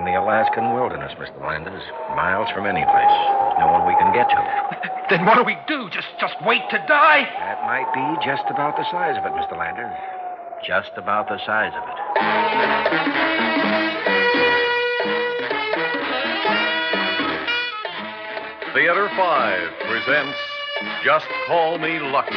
the Alaskan wilderness, Mr. Landers. Miles from any place. There's no one we can get to. Then what do we do? Just wait to die? That might be just about the size of it, Mr. Landers. Just about the size of it. Theater 5 presents Just Call Me Lucky.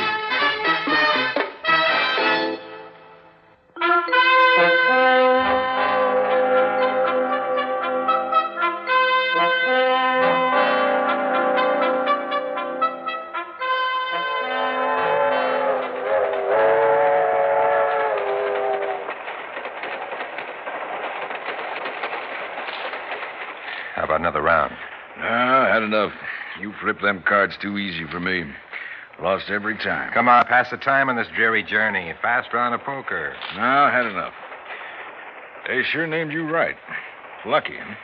How about another round? I had enough. You flipped them cards too easy for me. Lost every time. Come on, pass the time on this dreary journey. Fast round of poker. No, I had enough. They sure named you right. Lucky, huh?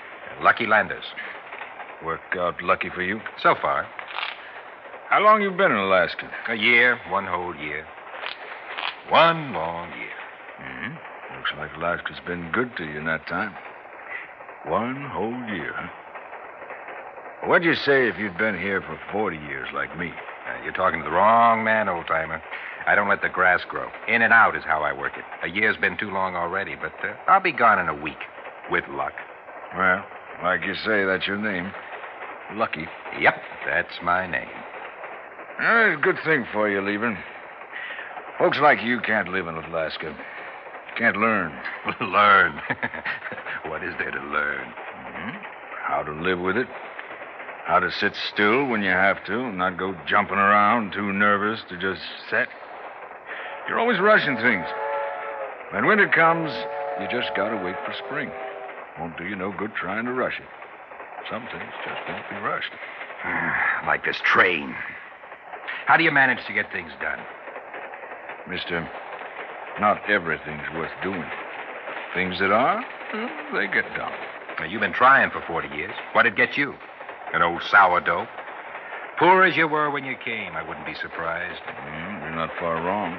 Lucky Landers. Work out lucky for you? So far. How long you been in Alaska? A year, one whole year. One long year. Mm-hmm. Looks like Alaska's been good to you in that time. One whole year, huh? What'd you say if you'd been here for 40 years like me? You're talking to the wrong man, old-timer. I don't let the grass grow. In and out is how I work it. A year's been too long already, but I'll be gone in a week, with luck. Well, like you say, that's your name. Lucky. Yep, that's my name. Well, it's a good thing for you leaving. Folks like you can't live in Alaska. Can't learn. Learn? What is there to learn? Mm-hmm. How to live with it. How to sit still when you have to and not go jumping around too nervous to just sit. You're always rushing things. When winter comes, you just gotta wait for spring. Won't do you no good trying to rush it. Some things just won't be rushed. Like this train. How do you manage to get things done? Mister, not everything's worth doing. Things that are, well, they get done. Now, you've been trying for 40 years. What'd get you? An old sourdough? Poor as you were when you came, I wouldn't be surprised. You're not far wrong.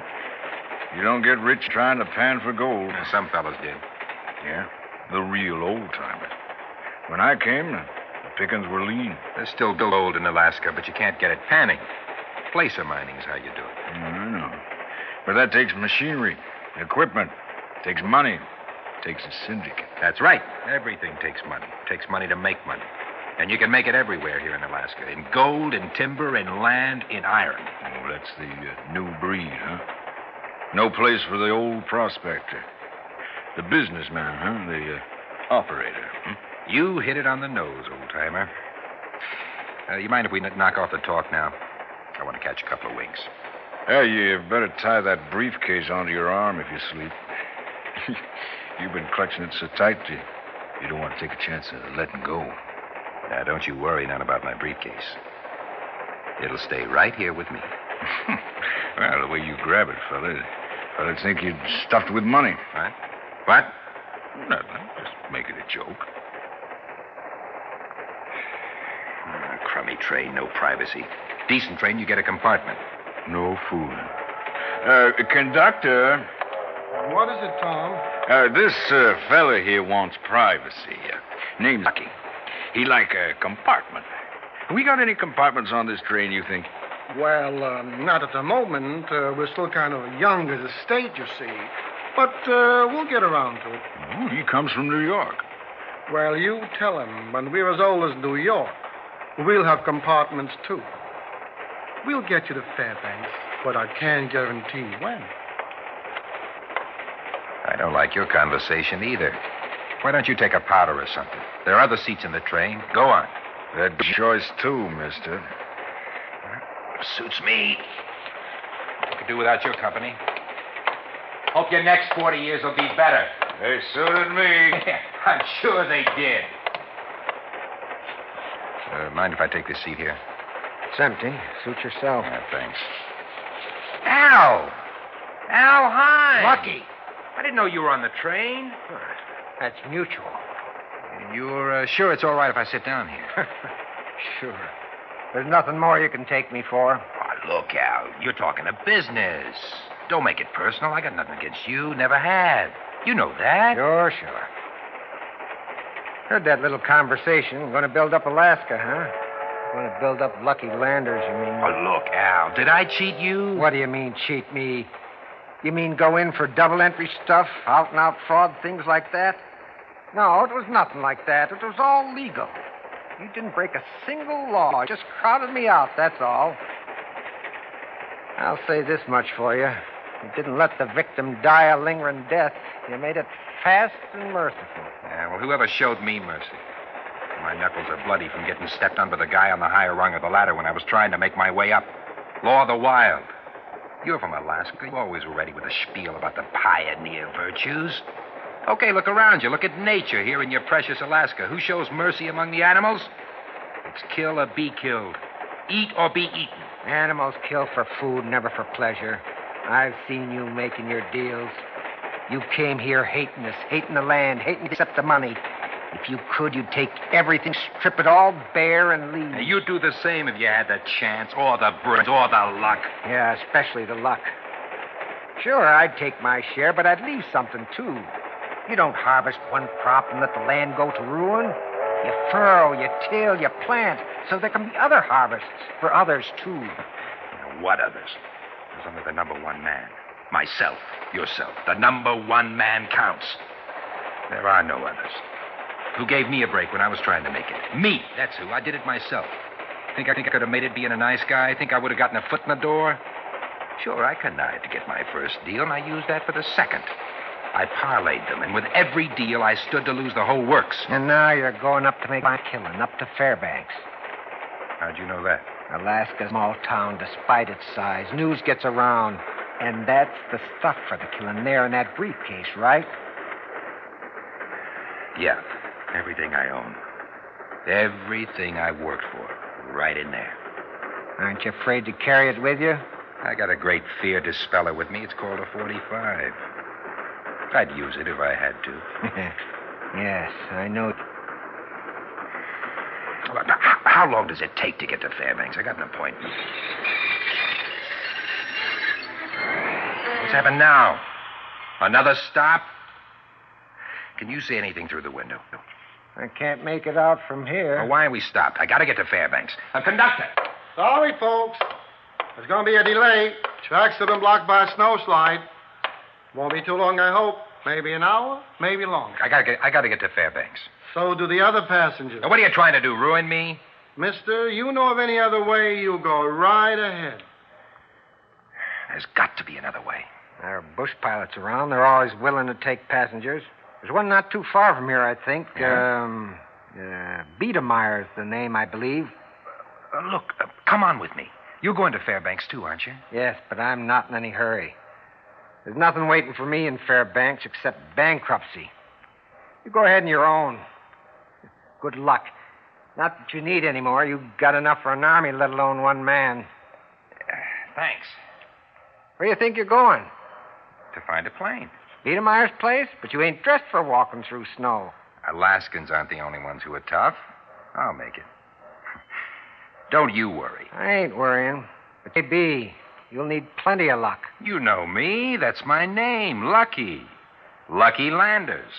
You don't get rich trying to pan for gold. Some fellows did. Yeah, the real old-timers. When I came, the pickings were lean. There's still gold in Alaska, but you can't get it panning. Placer mining is how you do it. I know. But that takes machinery, equipment, takes money, takes a syndicate. That's right. Everything takes money. It takes money to make money. And you can make it everywhere here in Alaska. In gold, in timber, in land, in iron. Oh, that's the new breed, huh? No place for the old prospector. The businessman, huh? The operator. You hit it on the nose, old-timer. You mind if we knock off the talk now? I want to catch a couple of winks. Yeah, you better tie that briefcase onto your arm if you sleep. You've been clutching it so tight, you don't want to take a chance of letting go. Now, don't you worry none about my briefcase. It'll stay right here with me. Well, the way you grab it, fella'd think you'd stuffed with money. What? What? Nothing. Just making a joke. Crummy train, no privacy. Decent train, you get a compartment. No fooling. Conductor. What is it, Tom? This fella here wants privacy. Name's Lucky. He like a compartment. We got any compartments on this train, you think? Well, not at the moment. We're still kind of young as a state, you see. But we'll get around to it. Oh, he comes from New York. Well, you tell him, when we're as old as New York, we'll have compartments, too. We'll get you to Fairbanks, but I can't guarantee when. I don't like your conversation either. Why don't you take a powder or something? There are other seats in the train. Go on. That choice, too, mister. Suits me. I could do without your company. Hope your next 40 years will be better. They suited me. I'm sure they did. Mind if I take this seat here? It's empty. Suit yourself. Yeah, thanks. Al! Al, hi. Lucky. I didn't know you were on the train. That's mutual. You're sure it's all right if I sit down here? Sure. There's nothing more you can take me for. Oh, look, Al, you're talking to business. Don't make it personal. I got nothing against you. Never had. You know that. Sure. Heard that little conversation. Going to build up Alaska, huh? Going to build up Lucky Landers, you mean? Oh, look, Al, did I cheat you? What do you mean, cheat me? You mean go in for double entry stuff, out-and-out fraud, things like that? No, it was nothing like that. It was all legal. You didn't break a single law. You just crowded me out, that's all. I'll say this much for you. You didn't let the victim die a lingering death. You made it fast and merciful. Yeah, well, whoever showed me mercy. My knuckles are bloody from getting stepped on by the guy on the higher rung of the ladder when I was trying to make my way up. Law of the wild. You're from Alaska. You always were ready with a spiel about the pioneer virtues. Okay, look around you. Look at nature here in your precious Alaska. Who shows mercy among the animals? It's kill or be killed. Eat or be eaten. Animals kill for food, never for pleasure. I've seen you making your deals. You came here hating us, hating the land, hating except the money. If you could, you'd take everything, strip it all bare, and leave. Now, you'd do the same if you had the chance, or the brains, or the luck. Yeah, especially the luck. Sure, I'd take my share, but I'd leave something, too. You don't harvest one crop and let the land go to ruin. You furrow, you till, you plant, so there can be other harvests for others, too. Now, what others? There's only the number one man. Myself, yourself. The number one man counts. There are no others. Who gave me a break when I was trying to make it? Me, that's who. I did it myself. Think I could have made it being a nice guy? Think I would have gotten a foot in the door? Sure, I connived to get my first deal, and I used that for the second. I parlayed them, and with every deal, I stood to lose the whole works. And now you're going up to make my killing, up to Fairbanks. How'd you know that? Alaska's a small town, despite its size. News gets around. And that's the stuff for the killing there in that briefcase, right? Yeah. Everything I own. Everything I worked for. Right in there. Aren't you afraid to carry it with you? I got a great fear dispeller with me. It's called a 45. I'd use it if I had to. Yes, I know. How long does it take to get to Fairbanks? I got an appointment. What's happened now? Another stop? Can you see anything through the window? I can't make it out from here. Well, why are we stopped? I gotta get to Fairbanks. Conductor! Sorry, folks. There's going to be a delay. Tracks have been blocked by a snowslide. Won't be too long, I hope. Maybe an hour, maybe longer. I gotta get to Fairbanks. So do the other passengers. Now, what are you trying to do, ruin me? Mister, you know of any other way, you go right ahead. There's got to be another way. There are bush pilots around. They're always willing to take passengers. There's one not too far from here, I think. Yeah? Biedermeier's the name, I believe. Look, come on with me. You're going to Fairbanks, too, aren't you? Yes, but I'm not in any hurry. There's nothing waiting for me in Fairbanks except bankruptcy. You go ahead on your own. Good luck. Not that you need any more. You've got enough for an army, let alone one man. Thanks. Where do you think you're going? To find a plane. Biedermeier's place? But you ain't dressed for walking through snow. Alaskans aren't the only ones who are tough. I'll make it. Don't you worry. I ain't worrying. But maybe you'll need plenty of luck. You know me. That's my name, Lucky. Lucky Landers.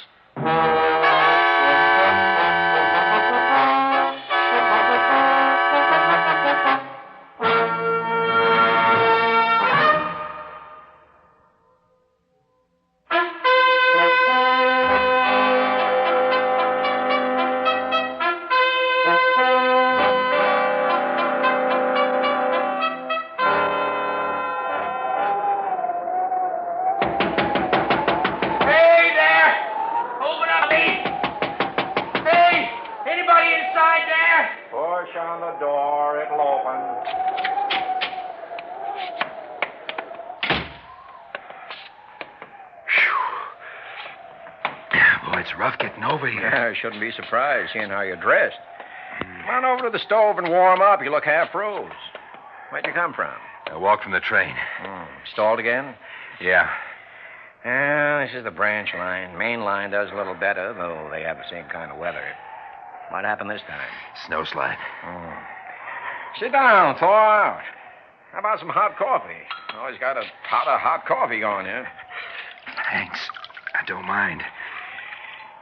It's rough getting over here. Yeah, I shouldn't be surprised, seeing how you're dressed. Come on over to the stove and warm up. You look half froze. Where'd you come from? I walked from the train. Stalled again? Yeah. This is the branch line. Main line does a little better, though they have the same kind of weather. What happened this time? Snowslide. Sit down, thaw out. How about some hot coffee? Always got a pot of hot coffee on you. Thanks. I don't mind.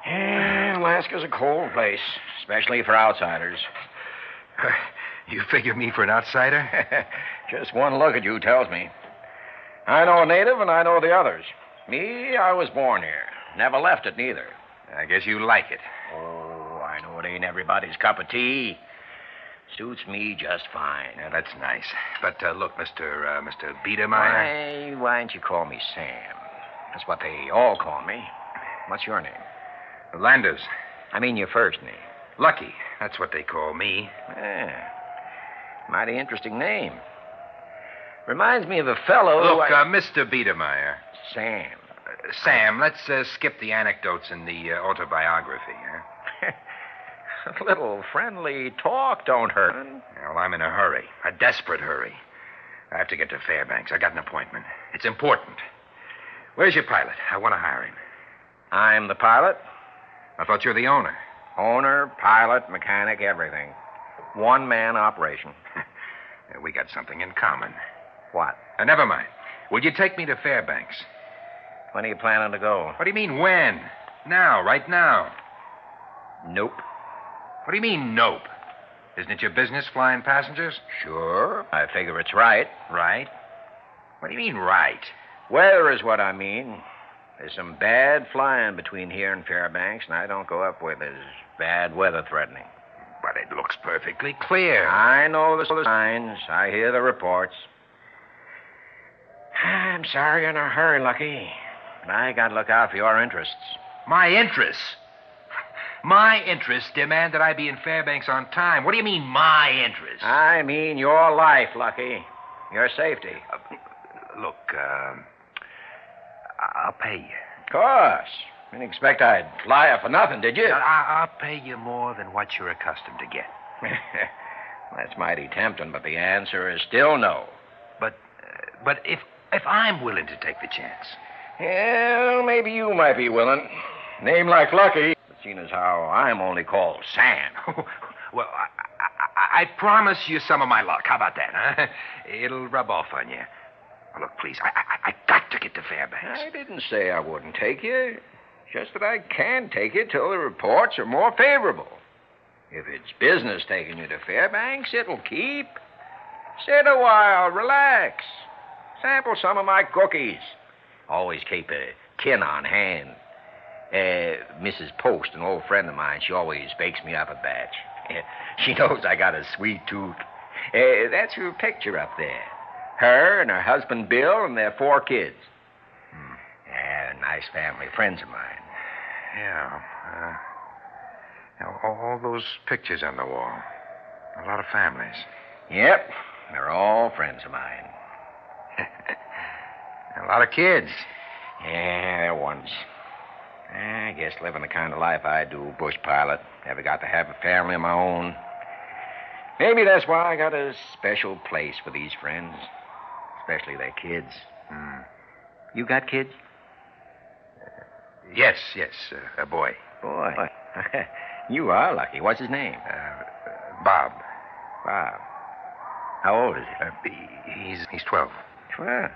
Yeah, Alaska's a cold place, especially for outsiders. You figure me for an outsider? Just one look at you tells me. I know a native and I know the others. Me, I was born here. Never left it, neither. I guess you like it. Oh, I know it ain't everybody's cup of tea. Suits me just fine. Yeah, that's nice. But look, Mr. Biedermeyer. Why don't you call me Sam? That's what they all call me. What's your name? Landers. I mean your first name. Lucky. That's what they call me. Yeah. Mighty interesting name. Reminds me of a fellow Look, Mr. Biedermeyer. Sam. Sam, let's skip the anecdotes in the autobiography, huh? A little friendly talk don't hurt. Well, I'm in a hurry. A desperate hurry. I have to get to Fairbanks. I got an appointment. It's important. Where's your pilot? I want to hire him. I'm the pilot. I thought you were the owner. Owner, pilot, mechanic, everything. One-man operation. We got something in common. What? Never mind. Will you take me to Fairbanks? When are you planning to go? What do you mean, when? Now, right now. Nope. What do you mean, nope? Isn't it your business flying passengers? Sure. I figure it's right. Right? What do you mean, right? Weather is what I mean. There's some bad flying between here and Fairbanks, and I don't go up where there's bad weather threatening. But it looks perfectly clear. I know the signs. I hear the reports. I'm sorry you're in a hurry, Lucky. But I got to look out for your interests. My interests? My interests demand that I be in Fairbanks on time. What do you mean, my interests? I mean your life, Lucky. Your safety. Look, I'll pay you. Of course. Didn't expect I'd fly up for nothing, did you? I'll pay you more than what you're accustomed to get. That's mighty tempting, but the answer is still no. But if I'm willing to take the chance. Well, maybe you might be willing. Name like Lucky, but seeing as how I'm only called Sam. Well, I promise you some of my luck. How about that, huh? It'll rub off on you. Now, look, please, I got to get to Fairbanks. I didn't say I wouldn't take you. Just that I can take you till the reports are more favorable. If it's business taking you to Fairbanks, it'll keep. Sit a while, relax. Sample some of my cookies. Always keep a tin on hand. Mrs. Post, an old friend of mine, she always bakes me up a batch. She knows I got a sweet tooth. That's her picture up there. Her and her husband Bill and their 4 kids. Nice family, friends of mine. Yeah. All those pictures on the wall. A lot of families. Yep, they're all friends of mine. A lot of kids. Yeah, they're ones. I guess living the kind of life I do, bush pilot, never got to have a family of my own. Maybe that's why I got a special place for these friends, especially their kids. You got kids? Yes, a boy. Boy, you are lucky. What's his name? Bob. Bob. How old is he? He's 12. 12?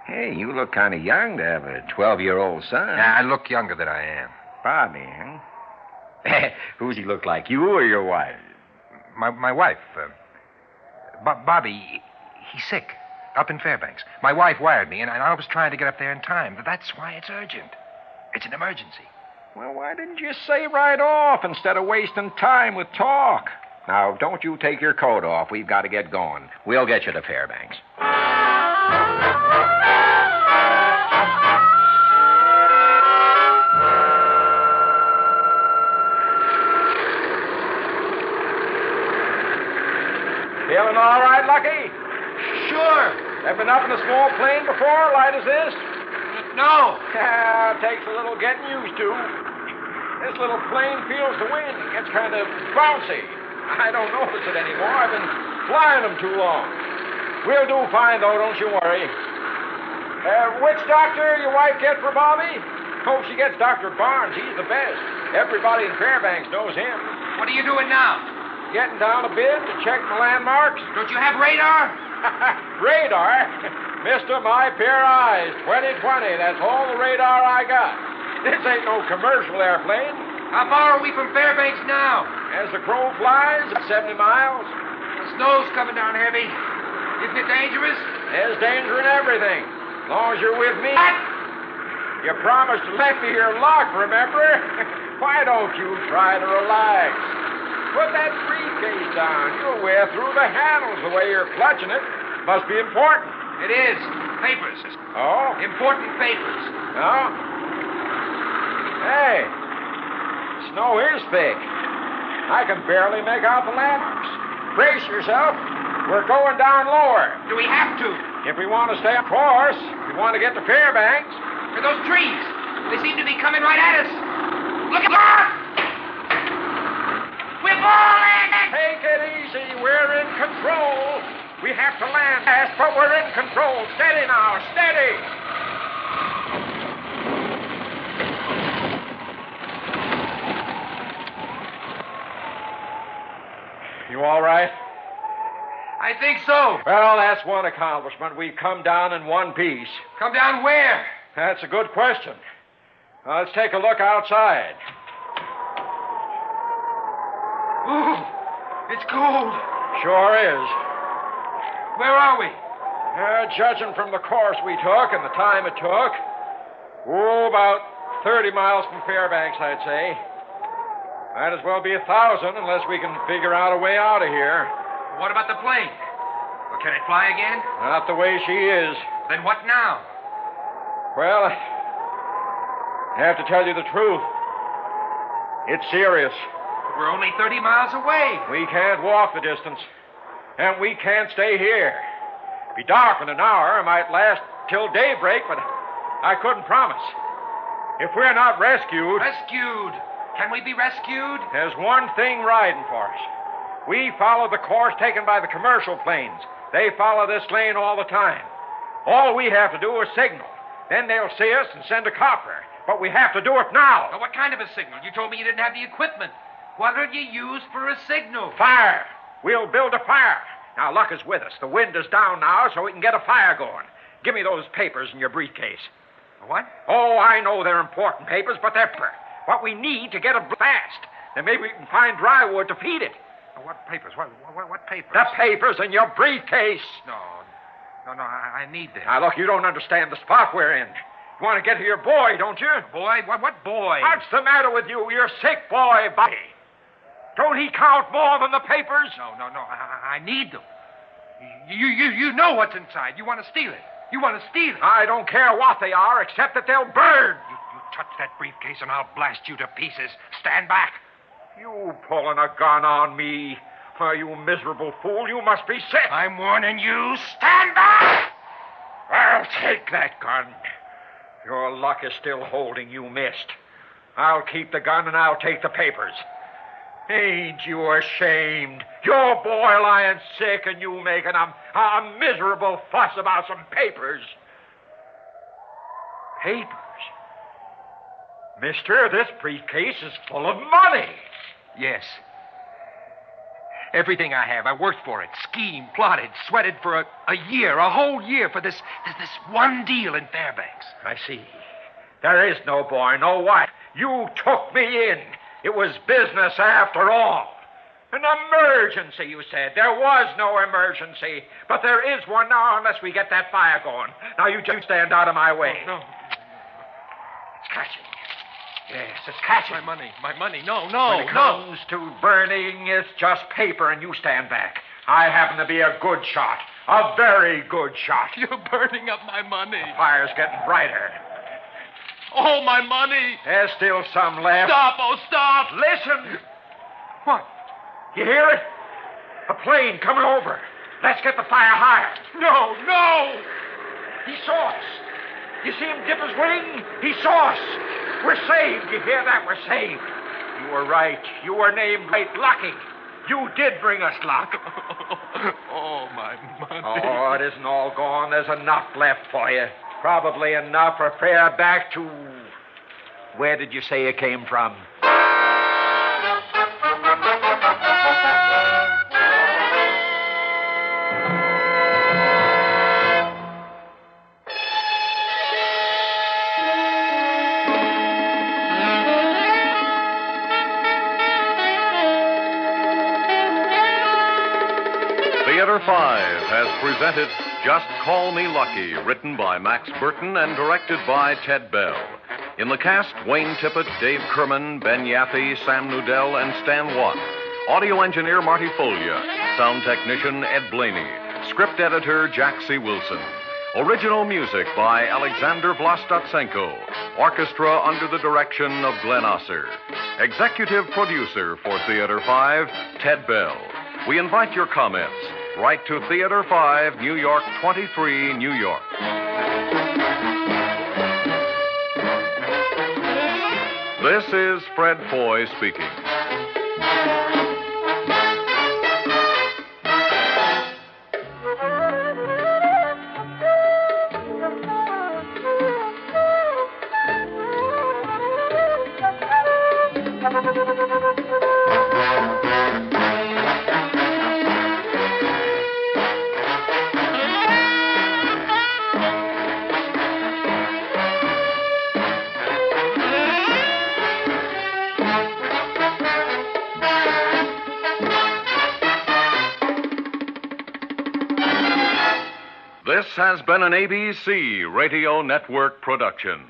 Hey, you look kind of young to have a 12-year-old son. I look younger than I am. Bobby, huh? Who's he look like, you or your wife? My wife. Bobby, he's sick up in Fairbanks. My wife wired me, and I was trying to get up there in time. That's why it's urgent. It's an emergency. Well, why didn't you say right off instead of wasting time with talk? Now, don't you take your coat off. We've got to get going. We'll get you to Fairbanks. Feeling all right, Lucky? Sure. Ever been up in a small plane before, light as this? No. Takes a little getting used to. This little plane feels the wind. It gets kind of bouncy. I don't notice it anymore. I've been flying them too long. We'll do fine, though, don't you worry. Which doctor your wife get for Bobby? Hope she gets Dr. Barnes. He's the best. Everybody in Fairbanks knows him. What are you doing now? Getting down a bit to check the landmarks. Don't you have radar? Radar? Mister, my pair of eyes. 20/20. That's all the radar I got. This ain't no commercial airplane. How far are we from Fairbanks now? As the crow flies, 70 miles. The snow's coming down heavy. Isn't it dangerous? There's danger in everything. As long as you're with me. You promised to let me your lock, remember? Why don't you try to relax? Put that briefcase down. You'll wear through the handles the way you're clutching it. Must be important. It is. Papers. Oh? Important papers. Oh? Hey, snow is thick. I can barely make out the landmarks. Brace yourself. We're going down lower. Do we have to? If we want to stay on course, if we want to get to Fairbanks. For those trees. They seem to be coming right at us. Look out! We're falling! Take it easy. We're in control. We have to land fast, but we're in control. Steady now. Steady. You all right? I think so. Well, that's one accomplishment. We've come down in one piece. Come down where? That's a good question. Let's take a look outside. Ooh, it's cold. Sure is. Where are we? Judging from the course we took and the time it took, about 30 miles from Fairbanks, I'd say. Might as well be 1,000 unless we can figure out a way out of here. What about the plane? Well, can it fly again? Not the way she is. Then what now? Well, I have to tell you the truth. It's serious. We're only 30 miles away. We can't walk the distance. And we can't stay here. Be dark in an hour. It might last till daybreak, but I couldn't promise. If we're not rescued... Rescued? Can we be rescued? There's one thing riding for us. We follow the course taken by the commercial planes. They follow this lane all the time. All we have to do is signal. Then they'll see us and send a copter. But we have to do it now. Now, what kind of a signal? You told me you didn't have the equipment. What'll you use for a signal? Fire. We'll build a fire. Now, luck is with us. The wind is down now, so we can get a fire going. Give me those papers in your briefcase. What? Oh, I know they're important papers, but they're what we need to get it fast. Then maybe we can find dry wood to feed it. What papers? What papers? The papers in your briefcase. No, I need them. Now, look, you don't understand the spot we're in. You want to get to your boy, don't you? Boy? What boy? What's the matter with you? Your sick boy, Bobby. Don't he count more than the papers? No. I need them. You know what's inside. You want to steal it. You want to steal it. I don't care what they are, except that they'll burn. You touch that briefcase and I'll blast you to pieces. Stand back. You pulling a gun on me? Why, you miserable fool, you must be sick. I'm warning you. Stand back! I'll take that gun. Your luck is still holding. You missed. I'll keep the gun and I'll take the papers. Ain't you ashamed? Your boy lying sick and you making a miserable fuss about some papers. Papers? Mister, this briefcase is full of money. Yes. Everything I have. I worked for it. Schemed, plotted, sweated for a year, a whole year for this one deal in Fairbanks. I see. There is no boy, no wife. You took me in. It was business after all. An emergency, you said. There was no emergency. But there is one now unless we get that fire going. Now, you just stand out of my way. No. It's catching. Yes, it's catching. My money. No. When it comes to burning, it's just paper, and you stand back. I happen to be a good shot. A very good shot. You're burning up my money. The fire's getting brighter. Oh, my money. There's still some left. Stop. Listen. What? You hear it? A plane coming over. Let's get the fire higher. No. He saw us. You see him dip his wing? He saw us. We're saved. You hear that? We're saved. You were right. You were named right. Lucky. You did bring us luck. Oh, my money. Oh, it isn't all gone. There's enough left for you. Probably enough for fare back to... Where did you say you came from? Theater 5 has presented Just Call Me Lucky, written by Max Burton and directed by Ted Bell. In the cast, Wayne Tippett, Dave Kerman, Ben Yaffe, Sam Nudell, and Stan Watt. Audio engineer Marty Folia. Sound technician Ed Blaney. Script editor Jack C. Wilson. Original music by Alexander Vlastotsenko. Orchestra under the direction of Glenn Osser. Executive producer for Theater 5, Ted Bell. We invite your comments. Write to Theater 5, New York 23, New York. This is Fred Foy speaking. This has been an ABC Radio Network production.